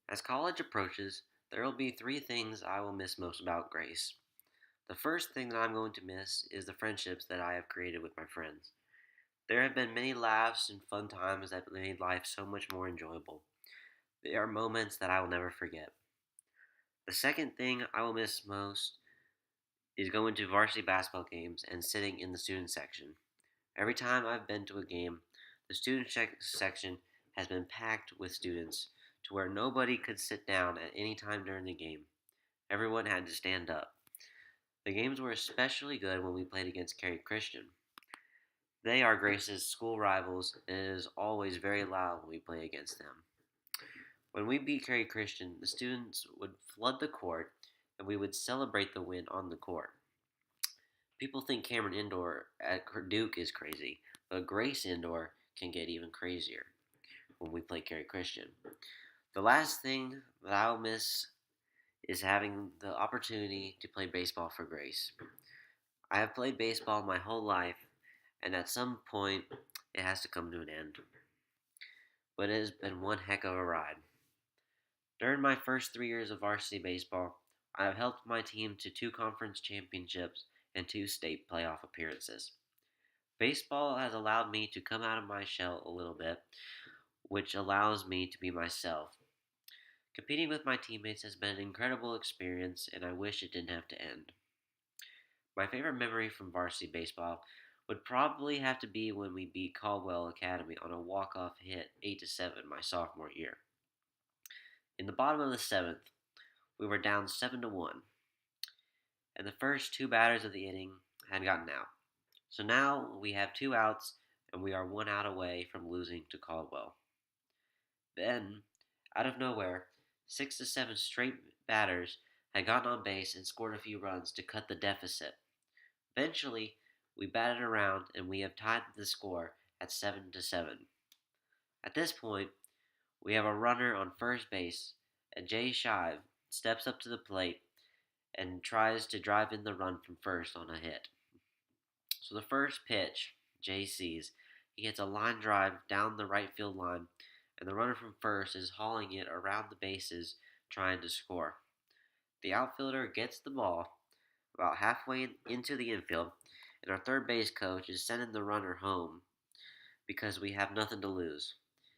As college approaches, there will be three things I will miss most about Grace. The first thing that I'm going to miss is the friendships that I have created with my friends. There have been many laughs and fun times that made life so much more enjoyable. They are moments that I will never forget. The second thing I will miss most is going to varsity basketball games and sitting in the student section. Every time I've been to a game, the section has been packed with students to where nobody could sit down at any time during the game. Everyone had to stand up. The games were especially good when we played against Cary Christian. They are Grace's school rivals, and it is always very loud when we play against them. When we beat Cary Christian, the students would flood the court, and we would celebrate the win on the court. People think Cameron Indoor at Duke is crazy, but Grace Indoor can get even crazier when we play Cary Christian. The last thing that I'll miss is having the opportunity to play baseball for Grace. I have played baseball my whole life, and at some point it has to come to an end. But it has been one heck of a ride. During my first 3 years of varsity baseball, I have helped my team to two conference championships and two state playoff appearances. Baseball has allowed me to come out of my shell a little bit, which allows me to be myself. Competing with my teammates has been an incredible experience, and I wish it didn't have to end. My favorite memory from varsity baseball would probably have to be when we beat Caldwell Academy on a walk-off hit 8 to 7 my sophomore year. In the bottom of the 7th, we were down 7 to 1, and the first two batters of the inning had gotten out. So now we have two outs and we are one out away from losing to Caldwell. Then, out of nowhere, 6 to 7 straight batters had gotten on base and scored a few runs to cut the deficit. Eventually, we batted around and we have tied the score at 7 to 7. At this point, we have a runner on first base, and Jay Shive steps up to the plate and tries to drive in the run from first on a hit. So the first pitch Jay sees, he hits a line drive down the right field line, and the runner from first is hauling it around the bases trying to score. The outfielder gets the ball about halfway into the infield, and our third base coach is sending the runner home because we have nothing to lose.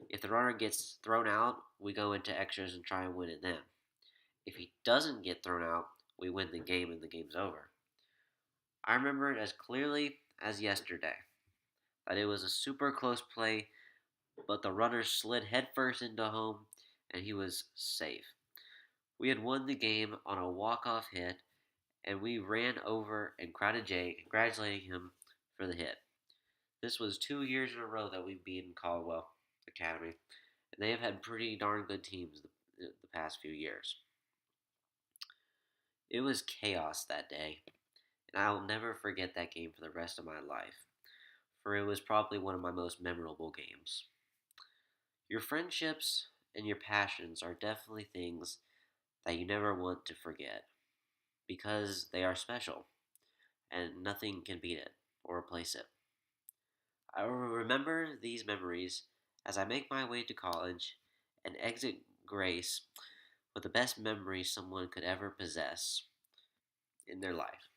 If the runner gets thrown out, we go into extras and try and win it then. If he doesn't get thrown out, we win the game and the game's over. I remember it as clearly as yesterday that it was a super close play, but the runner slid headfirst into home and he was safe. We had won the game on a walk-off hit, and we ran over and crowded Jay, congratulating him for the hit. This was 2 years in a row that we've beaten Caldwell Academy, and they have had pretty darn good teams the past few years. It was chaos that day, and I will never forget that game for the rest of my life, for it was probably one of my most memorable games. Your friendships and your passions are definitely things that you never want to forget because they are special and nothing can beat it or replace it. I will remember these memories as I make my way to college and exit Grace with the best memories someone could ever possess in their life.